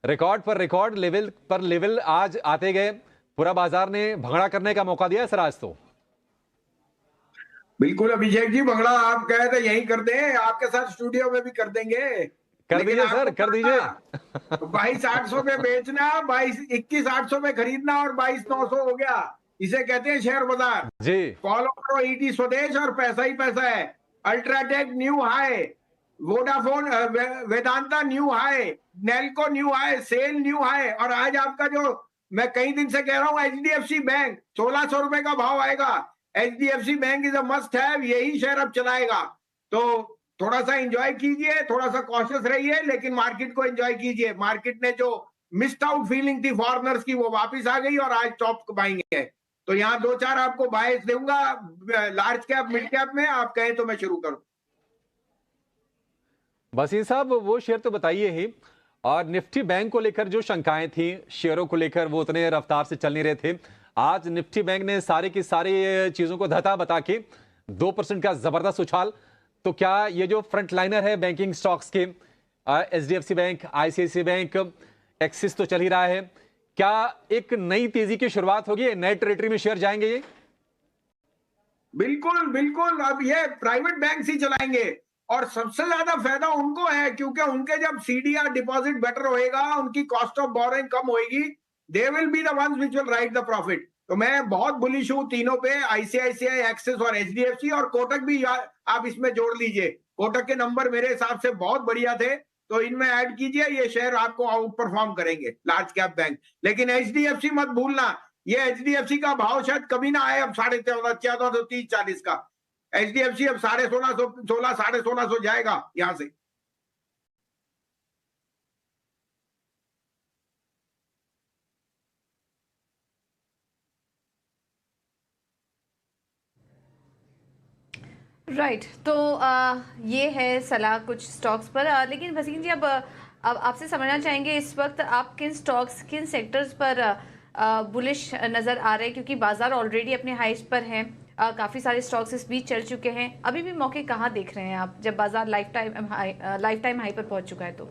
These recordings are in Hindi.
रिकॉर्ड पर रिकॉर्ड, लेवल पर लेवल आज आते गए। पूरा बाजार ने भंगड़ा करने का मौका दिया सर आज तो। बिल्कुल अभिषेक जी, भंगड़ा आप कहे तो यही कर दें, आपके साथ स्टूडियो में भी कर देंगे। कर लेकिन दीजिए सर, आपको कर पता दीजिए। था 22,800 में बेचना, 21,800 में खरीदना और 22,900 हो गया। इसे कहते हैं शेयर बाजार। जी। फॉलो करो ईटी स्वदेश और पैसा ही पैसा है। UltraTech new high, Vodafone Vedanta new high, Nelco new high, SAIL new high, और आज आपका जो मैं कई दिन से कह रहा हूं एचडीएफसी बैंक 1,600 रुपए का भाव आएगा। HDFC bank is a must have, यही शेयर अब चलाएगा। तो थोड़ा सा एंजॉय कीजिए, थोड़ा सा कॉशियस रहिए, लेकिन मार्केट को एंजॉय कीजिए। मार्केट ने जो मिस्ड आउट फीलिंग थी फॉरनर्स की, वो वापस आ गई और आज टॉप बाइंग है। तो यहाँ दो चार आपको बायस दूंगा लार्ज कैप मिड कैप में, आप कहें तो मैं शुरू करूं। वसीम साहब वो शेयर तो बताइए ही। और निफ्टी बैंक को लेकर जो शंकाएं थी शेयरों को लेकर, वो उतने रफ्तार से चल नहीं रहे थे। आज निफ्टी बैंक ने सारी की सारी चीजों को धता बता के 2% का जबरदस्त उछाल। तो क्या ये जो फ्रंट लाइनर है बैंकिंग स्टॉक्स के, एचडीएफसी बैंक, आईसीआईसी बैंक, एक्सिस तो चल ही रहा है, क्या एक नई तेजी की शुरुआत होगी? नए टेरिटरी में शेयर जाएंगे ये? बिल्कुल बिल्कुल, अब ये प्राइवेट बैंक ही चलाएंगे और सबसे ज्यादा फायदा उनको है, क्योंकि उनके जब सीडीआर डिपॉजिट बेटर होएगा, उनकी कॉस्ट ऑफ बोरोइंग कम होएगी, they will be the ones which will write the profit. तो मैं बहुत बुलिश हूं तीनों पे, आईसीआईसीआई, एक्सिस और एचडीएफसी, और कोटक भी आप इसमें जोड़ लीजिए। कोटक के नंबर मेरे हिसाब से बहुत बढ़िया थे, तो इनमें ऐड कीजिए, ये शेयर आपको आउट परफॉर्म करेंगे लार्ज कैप बैंक। लेकिन एचडीएफसी मत भूलना, ये एचडीएफसी का भाव शायद कभी ना आए अब 14,530-14,40 का। एचडीएफसी अब 16,500, 16,500 जाएगा यहां से। राइट। तो ये है सलाह कुछ स्टॉक्स पर। लेकिन भसीन जी, अब आपसे समझना चाहेंगे इस वक्त आप किन स्टॉक्स, किन सेक्टर्स पर बुलिश नज़र आ रहे हैं, क्योंकि बाजार ऑलरेडी अपने हाइस्ट पर हैं। काफ़ी सारे स्टॉक्स इस बीच चल चुके हैं। अभी भी मौके कहाँ देख रहे हैं आप, जब बाजार लाइफ टाइम हाई पर पहुंच चुका है? तो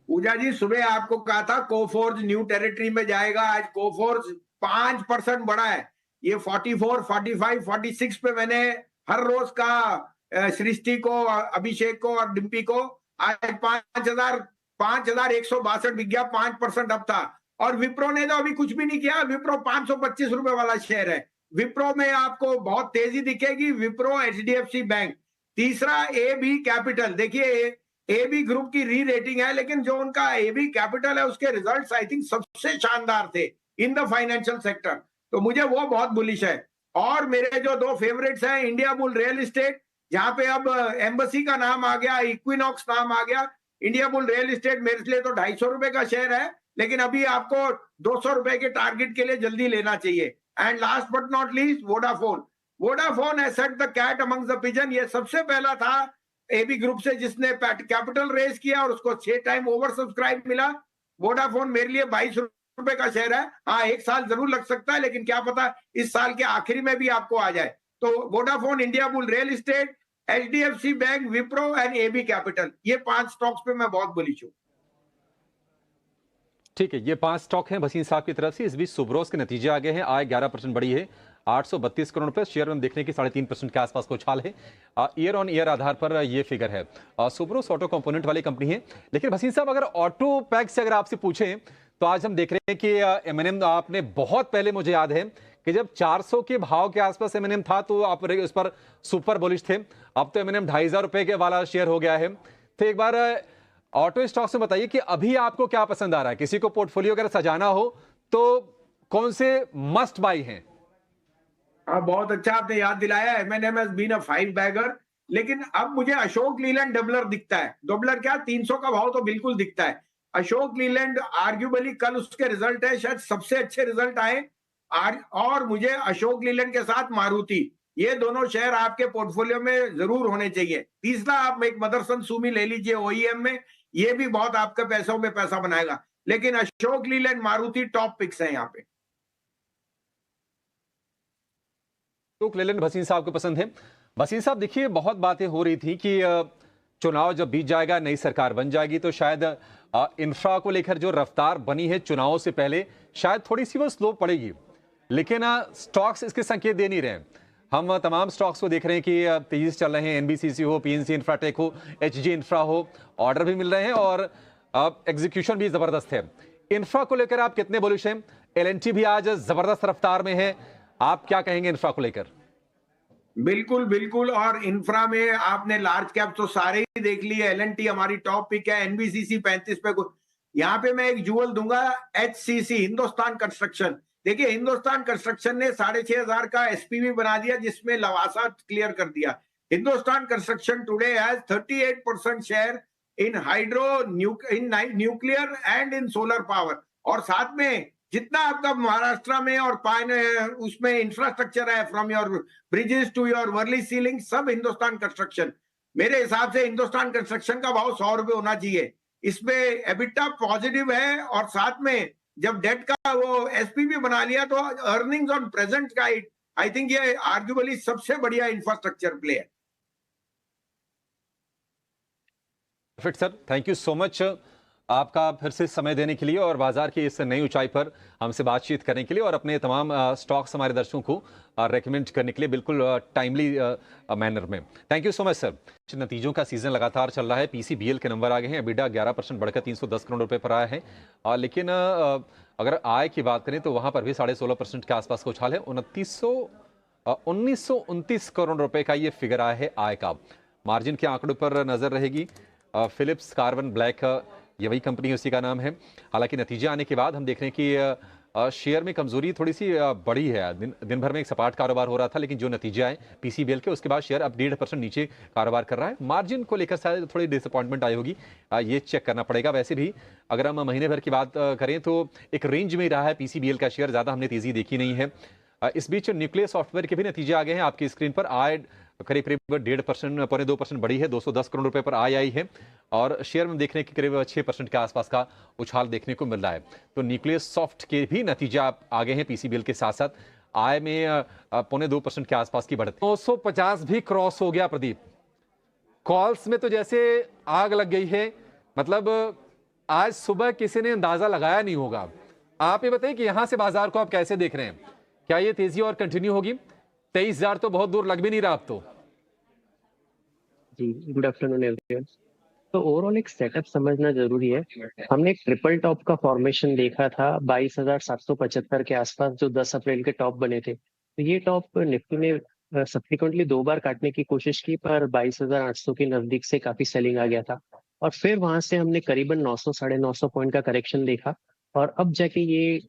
पूजा जी, सुबह आपको कहा था कोफोर्ज न्यू टेरिटरी में जाएगा। आज कोफोर्ज 5% बढ़ा है। ये 44, 45, 46 पे मैंने हर रोज का सृष्टि को, अभिषेक को और डिम्पी को, आज 5,162 बिक गया, 5% अब था। और विप्रो ने तो अभी कुछ भी नहीं किया। विप्रो 525 रुपए वाला शेयर है। विप्रो में आपको बहुत तेजी दिखेगी। Wipro, HDFC bank. तीसरा ए बी कैपिटल। देखिए एबी ग्रुप की री रेटिंग है, लेकिन जो उनका एबी कैपिटल है उसके रिजल्ट्स आई थिंक सबसे शानदार थे इन द फाइनेंशियल सेक्टर। तो मुझे वो बहुत बुलिश है। और मेरे जो दो फेवरेट्स हैं, इंडिया बुल रियल एस्टेट, जहां पे अब एम्बेसी का नाम आ गया, इक्विनॉक्स नाम आ गया। इंडिया बुल रियल एस्टेट मेरे लिए तो 250 रुपए का शेयर है, लेकिन अभी आपको 200 रुपए के टारगेट के लिए जल्दी लेना चाहिए। And last but not least, Vodafone. Vodafone has set the cat among the pigeon. ये सबसे पहला था एबी ग्रुप से जिसने कैपिटल रेज किया और उसको 6 टाइम ओवर सब्सक्राइब मिला। वोडाफोन मेरे लिए 22 रुपए का शेयर है। हाँ, एक साल जरूर लग सकता है, लेकिन क्या पता इस साल के आखिरी में भी आपको आ जाए। तो Vodafone, Indiabulls real estate, HDFC bank, Wipro and AB capital, ये 5 स्टॉक्स पे मैं बहुत बुलिश हूँ। ठीक है, ये 5 स्टॉक हैं भसीन साहब की तरफ से। इस बीच सुब्रोस के नतीजे आ गए हैं। आय 11% बढ़ी है, 832 करोड़ रुपए। शेयर में देखने की 3.5% के आसपास को उछाल है। ईयर ऑन ईयर आधार पर ये फिगर है। सुब्रोस ऑटो कंपोनेंट वाली कंपनी है। लेकिन भसीन साहब, अगर ऑटो पैक से अगर आपसे पूछें, तो आज हम देख रहे हैं कि एमएनएम, आपने बहुत पहले, मुझे याद है कि जब 400 के भाव के आसपास एमएनएम था तो आप उस पर सुपर बुलिश थे। अब तो एमएनएम 2,500 रुपए के वाला शेयर हो गया है। तो एक बार ऑटो स्टॉक्स में बताइए कि अभी आपको क्या पसंद आ रहा है? किसी को पोर्टफोलियो अगर सजाना हो तो कौन से मस्ट बाई हैं? हाँ, बहुत अच्छा आपने याद दिलाया। MnM has been a 5 bagger, लेकिन अब मुझे अशोक लीलैंड डबलर दिखता है। डबलर क्या, 300 का भाव तो बिल्कुल दिखता है। अशोक लीलैंड आर्ग्यूबली कल उसके रिजल्ट है, शायद सबसे अच्छे रिजल्ट आए। और मुझे अशोक लीलैंड के साथ मारुति, ये दोनों शेयर आपके पोर्टफोलियो में जरूर होने चाहिए। तीसरा आप एक मदरसन सुमी ले लीजिए ओईएम में, ये भी बहुत आपके पैसों में पैसा बनाएगा। लेकिन अशोक लीलैंड, मारुति टॉप पिक्स हैं यहाँ पे। अशोक लेलैंड भसीन साहब को पसंद है। भसीन साहब देखिए, बहुत बातें हो रही थी कि चुनाव जब बीत जाएगा, नई सरकार बन जाएगी, तो शायद इंफ्रा को लेकर जो रफ्तार बनी है चुनाव से पहले, शायद थोड़ी सी वो स्लो पड़ेगी। लेकिन स्टॉक्स इसके संकेत दे नहीं रहे हैं। हम तमाम स्टॉक्स को देख रहे हैं कि तेजी से चल रहे हैं। एनबीसीसी हो, पीएनसी इंफ्राटेक हो, एचजी इंफ्रा हो, ऑर्डर भी मिल रहे हैं और एग्जीक्यूशन भी जबरदस्त है। इंफ्रा को लेकर आप कितने बुलिश हैं? एलएनटी भी आज जबरदस्त रफ्तार में है, आप क्या कहेंगे इंफ्रा को लेकर? बिल्कुल बिल्कुल। और इंफ्रा में आपने लार्ज कैप तो सारे ही देख लिए। एलएनटी हमारी टॉप पिक है, एनबीसीसी 35 पे। यहाँ पे मैं एक जुअल दूंगा, एचसीसी, हिंदुस्तान कंस्ट्रक्शन। देखिए, हिंदुस्तान कंस्ट्रक्शन ने 6,500 का एसपीवी बना दिया, जिसमें लवासा क्लियर कर दिया। Hindustan construction today has 38% share in hydro, in nuclear and in solar power. और साथ में जितना आपका महाराष्ट्र में और उसमें इंफ्रास्ट्रक्चर है, from your bridges to your Worli sea link, सब हिंदुस्तान कंस्ट्रक्शन। मेरे हिसाब से हिंदुस्तान कंस्ट्रक्शन का भाव 100 रुपए होना चाहिए। इसमें एबिटा पॉजिटिव है और साथ में जब डेट का वो एसपीवी बना लिया तो अर्निंग्स ऑन प्रेजेंट का आई थिंक ये आर्ग्युबली सबसे बढ़िया इंफ्रास्ट्रक्चर प्ले है। Fit sir, thank you so much आपका फिर से समय देने के लिए और बाजार की इस नई ऊंचाई पर हमसे बातचीत करने के लिए और अपने तमाम स्टॉक्स हमारे दर्शकों को रेकमेंड करने के लिए बिल्कुल टाइमली मैनर में। Thank you so much sir. नतीजों का सीजन लगातार चल रहा है। पीसीबीएल के नंबर आ गए हैं। एबिडा 11% बढ़कर 310 करोड़ रुपए पर आया है। लेकिन अगर आय की बात करें तो वहां पर भी 16.5% के आसपास का उछाल है। 1929 करोड़ रुपए का ये फिगर आया है आय का। मार्जिन के आंकड़ों पर नजर रहेगी। फिलिप्स कार्बन ब्लैक ये वही कंपनी, उसी का नाम है। हालांकि नतीजे आने के बाद हम देख रहे हैं कि शेयर में कमजोरी थोड़ी सी बढ़ी है। दिन भर में एक सपाट कारोबार हो रहा था, लेकिन जो नतीजे आए पीसीबीएल के, उसके बाद शेयर अब 1.5% नीचे कारोबार कर रहा है। मार्जिन को लेकर शायद थोड़ी डिसअपॉइंटमेंट आई होगी, ये चेक करना पड़ेगा। वैसे भी अगर हम महीने भर की बात करें तो एक रेंज में ही रहा है पीसीबीएल का शेयर, ज़्यादा हमने तेजी देखी नहीं है। इस बीच न्यूक्लियर सॉफ्टवेयर के भी नतीजे आ गए हैं आपकी स्क्रीन पर। आय करीब 1.5%, 2% बढ़ी है। 210 करोड़ रुपए पर आय आई है और शेयर में देखने के करीब 6% के आसपास का उछाल देखने को मिल रहा है। तो न्यूक्लियर सॉफ्ट के भी नतीजे आ गए हैं पीसीबीएल के साथ साथ। आय में 2.25% के आसपास की बढ़त। 250 भी क्रॉस हो गया प्रदीप। कॉल्स में तो जैसे आग लग गई है। मतलब आज सुबह किसी ने अंदाजा लगाया नहीं होगा। आप ये बताइए कि यहां से बाजार को आप कैसे देख रहे हैं? क्या ये तेजी और कंटिन्यू होगी? 23,000 तो बहुत दूर लग भी नहीं रहा अब तो। जी, गुड आफ्टरनून एवरीवन। तो ओवरऑल एक सेटअप समझना जरूरी है। हमने एक ट्रिपल टॉप का फॉर्मेशन देखा था 22,775 के आसपास, जो 10 अप्रैल के टॉप बने थे। तो ये टॉप निफ्टी ने सब्सिक्वेंटली 2 बार काटने की कोशिश की, पर 22,800 के नजदीक से काफी सेलिंग आ गया था और फिर वहां से हमने करीबन 900 साढ़े 900 पॉइंट का करेक्शन देखा और अब जाके ये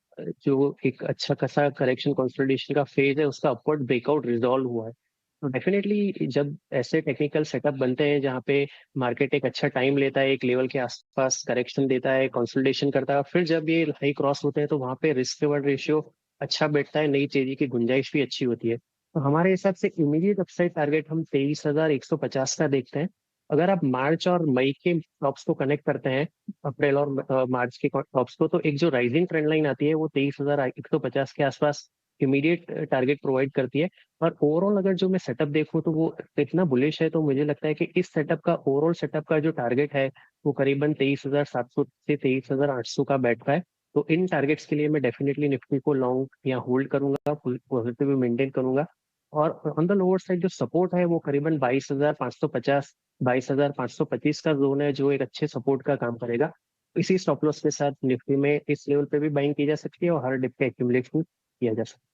जो एक अच्छा खासा करेक्शन कंसोलिडेशन का फेज है, उसका अपवर्ड ब्रेकआउट रिजॉल्व हुआ है। तो डेफिनेटली जब ऐसे टेक्निकल सेटअप बनते हैं जहाँ पे मार्केट एक अच्छा टाइम लेता है, एक लेवल के आसपास करेक्शन देता है, कंसोलिडेशन करता है, फिर जब ये हाई क्रॉस होते हैं तो वहां पे रिस्क रिवॉर्ड रेशियो अच्छा बैठता है, नई तेजी की गुंजाइश भी अच्छी होती है। तो हमारे हिसाब से इमीडिएट अपसाइड टारगेट हम 23,150 का देखते हैं। अगर आप मार्च और मई के टॉप्स को कनेक्ट करते हैं, अप्रैल और मार्च के टॉप्स को, तो एक जो राइजिंग ट्रेंड लाइन आती है वो 23,150 के आसपास इमीडिएट टारगेट प्रोवाइड करती है। और ओवरऑल अगर जो मैं सेटअप देखूं तो वो इतना बुलिश है, तो मुझे लगता है कि इस सेटअप का ओवरऑल सेटअप का जो टारगेट है वो करीबन 23,700 से 23,800 का बैठता है। तो इन टारगेट्स के लिए मैं डेफिनेटली निफ्टी को लॉन्ग या होल्ड करूंगा, पॉजिटिव मेंटेन करूंगा। और ऑन द लोअर साइड जो सपोर्ट है वो करीबन 22,550 22,525 का जोन है, जो एक अच्छे सपोर्ट का काम करेगा। इसी स्टॉप लॉस के साथ निफ्टी में इस लेवल पे भी बाइंग की जा सकती है और हर डिप का एक्यूमुलेशन किया जा सकता है।